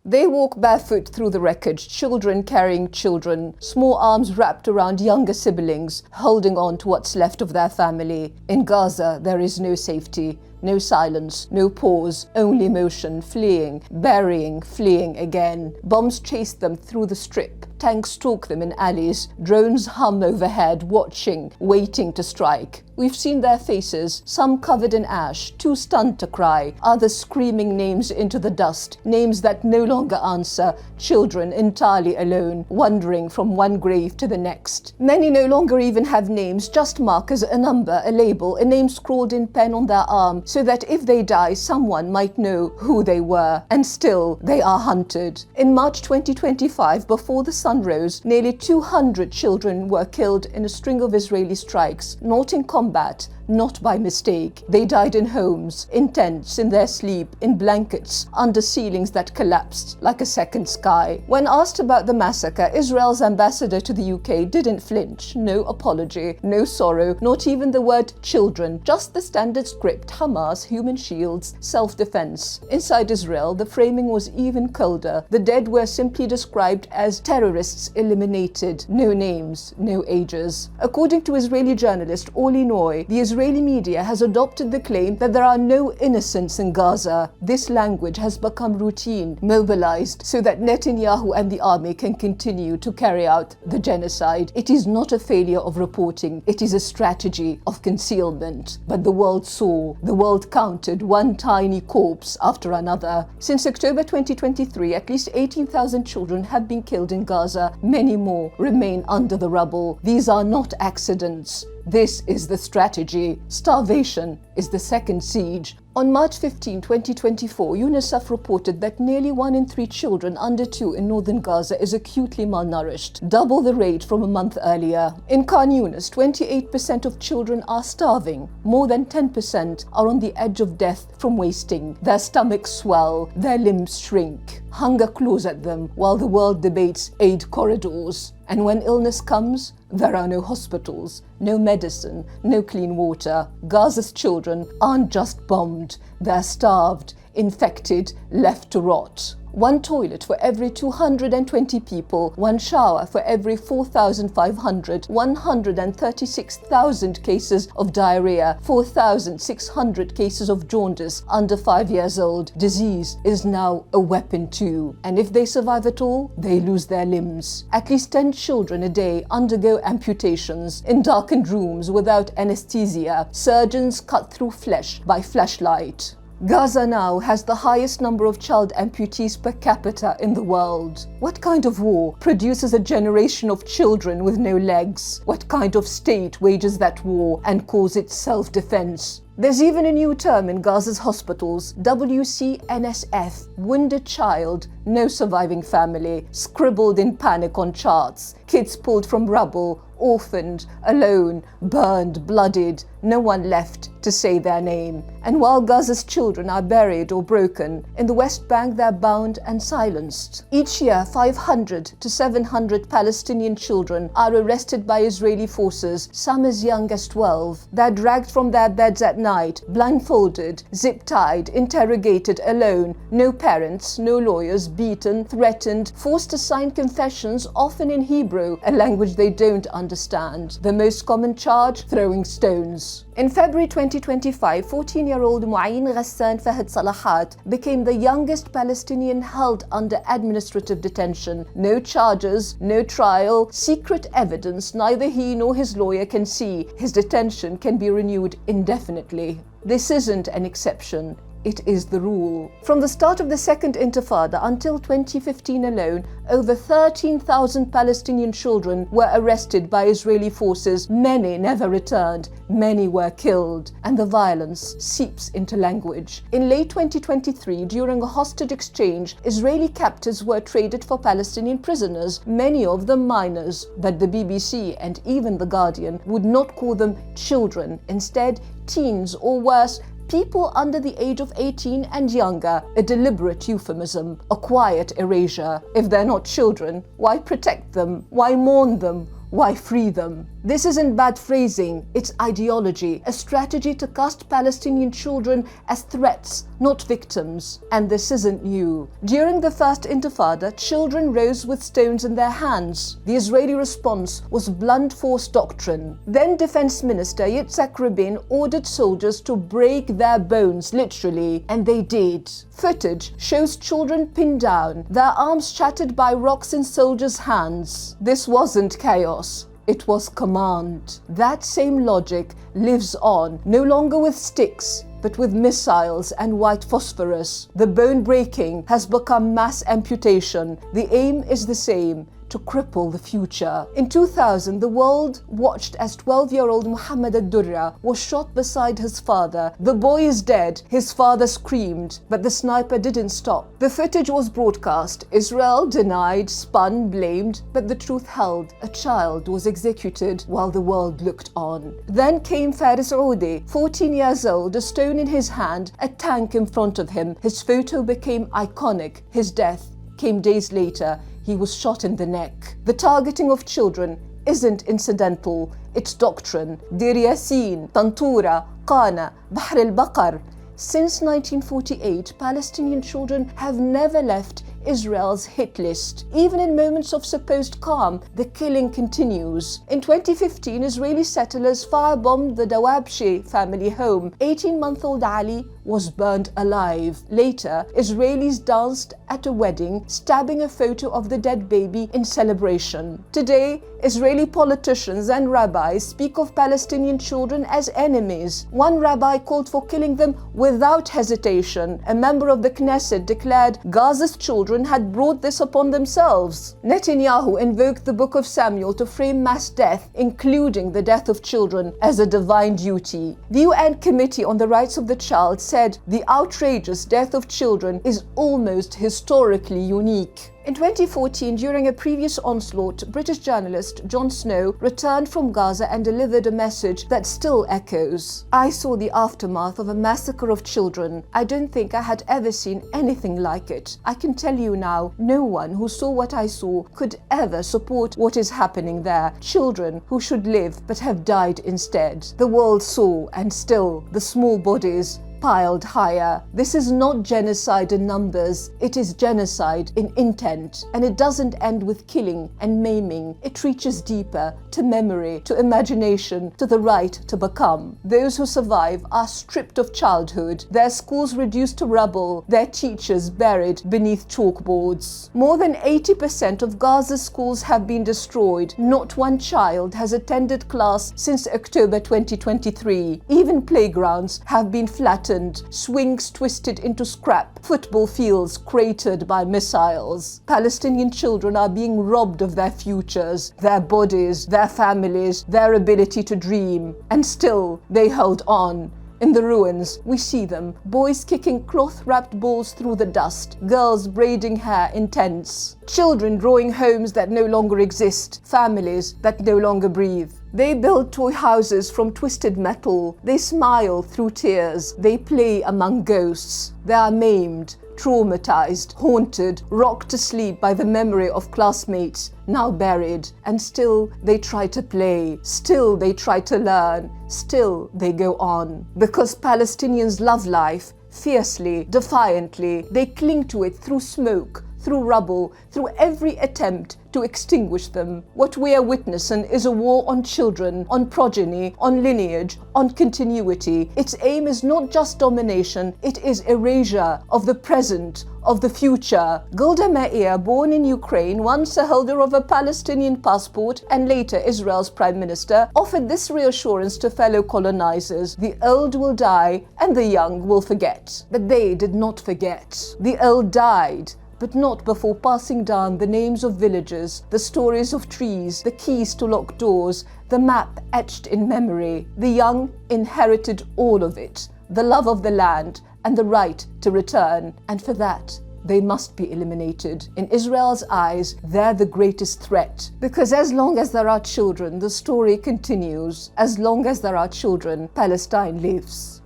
They walk barefoot through the wreckage, children carrying children, small arms wrapped around younger siblings, holding on to what's left of their family. In Gaza, there is no safety. No silence, no pause, only motion, fleeing, burying, fleeing again. Bombs chase them through the strip. Tanks stalk them in alleys. Drones hum overhead, watching, waiting to strike. We've seen their faces, some covered in ash, too stunned to cry, others screaming names into the dust, names that no longer answer, children entirely alone, wandering from one grave to the next. Many no longer even have names, just markers, a number, a label, a name scrawled in pen on their arm, so that if they die, someone might know who they were. And still, they are hunted. In March 2025, before the sun rose, nearly 200 children were killed in a string of Israeli strikes, not in combat, not by mistake. They died in homes, in tents, in their sleep, in blankets, under ceilings that collapsed like a second sky. When asked about the massacre, Israel's ambassador to the UK didn't flinch. No apology, no sorrow, not even the word children, just the standard script: Hamas, human shields, self-defense. Inside Israel, the framing was even colder. The dead were simply described as terrorists eliminated. No names, no ages. According to Israeli journalist Oli Noy, the Israeli media has adopted the claim that there are no innocents in Gaza. This language has become routine, mobilized, so that Netanyahu and the army can continue to carry out the genocide. It is not a failure of reporting, it is a strategy of concealment. But the world saw, the world counted one tiny corpse after another. Since October 2023, at least 18,000 children have been killed in Gaza. Many more remain under the rubble. These are not accidents. This is the strategy. Starvation is the second siege. On March 15, 2024, UNICEF reported that nearly 1 in 3 children under 2 in northern Gaza is acutely malnourished, double the rate from a month earlier. In Khan Yunis, 28% of children are starving. More than 10% are on the edge of death from wasting. Their stomachs swell, their limbs shrink. Hunger claws at them while the world debates aid corridors. And when illness comes, there are no hospitals, no medicine, no clean water. Gaza's children aren't just bombed, they're starved, infected, left to rot. 1 toilet for every 220 people, 1 shower for every 4,500, 136,000 cases of diarrhea, 4,600 cases of jaundice under 5 years old. Disease is now a weapon too. And if they survive at all, they lose their limbs. At least 10 children a day undergo amputations in darkened rooms without anesthesia. Surgeons cut through flesh by flashlight. Gaza now has the highest number of child amputees per capita in the world. What kind of war produces a generation of children with no legs? What kind of state wages that war and calls it self-defense? There's even a new term in Gaza's hospitals, WCNSF, wounded child, no surviving family, scribbled in panic on charts, kids pulled from rubble, orphaned, alone, burned, bloodied, no one left to say their name. And while Gaza's children are buried or broken, in the West Bank they're bound and silenced. Each year, 500 to 700 Palestinian children are arrested by Israeli forces, some as young as 12. They're dragged from their beds at night, blindfolded, zip-tied, interrogated alone, no parents, no lawyers, beaten, threatened, forced to sign confessions, often in Hebrew, a language they don't understand. The most common charge? Throwing stones. In February 2025, 14-year-old Maiming Fahad Salahat became the youngest Palestinian held under administrative detention. No charges, no trial, secret evidence neither he nor his lawyer can see. His detention can be renewed indefinitely. This isn't an exception. It is the rule. From the start of the Second Intifada until 2015 alone, over 13,000 Palestinian children were arrested by Israeli forces. Many never returned. Many were killed. And the violence seeps into language. In late 2023, during a hostage exchange, Israeli captives were traded for Palestinian prisoners, many of them minors. But the BBC and even The Guardian would not call them children. Instead, teens or worse, people under the age of 18 and younger, a deliberate euphemism, a quiet erasure. If they're not children, why protect them? Why mourn them? Why free them? This isn't bad phrasing, it's ideology, a strategy to cast Palestinian children as threats, not victims. And this isn't new. During the First Intifada, children rose with stones in their hands. The Israeli response was blunt force doctrine. Then Defense Minister Yitzhak Rabin ordered soldiers to break their bones, literally, and they did. Footage shows children pinned down, their arms shattered by rocks in soldiers' hands. This wasn't chaos. It was command. That same logic lives on, no longer with sticks, but with missiles and white phosphorus. The bone breaking has become mass amputation. The aim is the same: to cripple the future. In 2000, the world watched as 12-year-old Mohammed al-Durra was shot beside his father. The boy is dead, his father screamed, but the sniper didn't stop. The footage was broadcast. Israel denied, spun, blamed, but the truth held. A child was executed while the world looked on. Then came Faris Oudi, 14 years old, a stone in his hand, a tank in front of him. His photo became iconic. His death came days later. He was shot in the neck. The targeting of children isn't incidental, it's doctrine. Dir Yassin, Tantura, Qana, Bahr al-Baqar. Since 1948, Palestinian children have never left Israel's hit list. Even in moments of supposed calm, the killing continues. In 2015, Israeli settlers firebombed the Dawabshi family home. 18-month-old Ali was burned alive. Later, Israelis danced at a wedding, stabbing a photo of the dead baby in celebration. Today, Israeli politicians and rabbis speak of Palestinian children as enemies. One rabbi called for killing them without hesitation. A member of the Knesset declared Gaza's children had brought this upon themselves. Netanyahu invoked the Book of Samuel to frame mass death, including the death of children, as a divine duty. The UN Committee on the Rights of the Child said the outrageous death of children is almost historically unique. In 2014, during a previous onslaught, British journalist Jon Snow returned from Gaza and delivered a message that still echoes. I saw the aftermath of a massacre of children. I don't think I had ever seen anything like it. I can tell you now, no one who saw what I saw could ever support what is happening there. Children who should live but have died instead. The world saw, and still, the small bodies piled higher. This is not genocide in numbers, it is genocide in intent. And it doesn't end with killing and maiming. It reaches deeper, to memory, to imagination, to the right to become. Those who survive are stripped of childhood, their schools reduced to rubble, their teachers buried beneath chalkboards. More than 80% of Gaza's schools have been destroyed. Not one child has attended class since October 2023. Even playgrounds have been flattened, swings twisted into scrap, football fields cratered by missiles. Palestinian children are being robbed of their futures, their bodies, their families, their ability to dream. And still, they held on. In the ruins, we see them, boys kicking cloth-wrapped balls through the dust, girls braiding hair in tents, children drawing homes that no longer exist, families that no longer breathe. They build toy houses from twisted metal. They smile through tears. They play among ghosts. They are maimed, traumatized, haunted, rocked to sleep by the memory of classmates now buried. And still they try to play. Still they try to learn. Still they go on. Because Palestinians love life fiercely, defiantly. They cling to it through smoke, through rubble, through every attempt to extinguish them. What we are witnessing is a war on children, on progeny, on lineage, on continuity. Its aim is not just domination, it is erasure of the present, of the future. Golda Meir, born in Ukraine, once a holder of a Palestinian passport and later Israel's prime minister, offered this reassurance to fellow colonizers: the old will die and the young will forget. But they did not forget. The old died, but not before passing down the names of villages, the stories of trees, the keys to locked doors, the map etched in memory. The young inherited all of it, the love of the land and the right to return, and for that, they must be eliminated. In Israel's eyes, they're the greatest threat. Because as long as there are children, the story continues. As long as there are children, Palestine lives.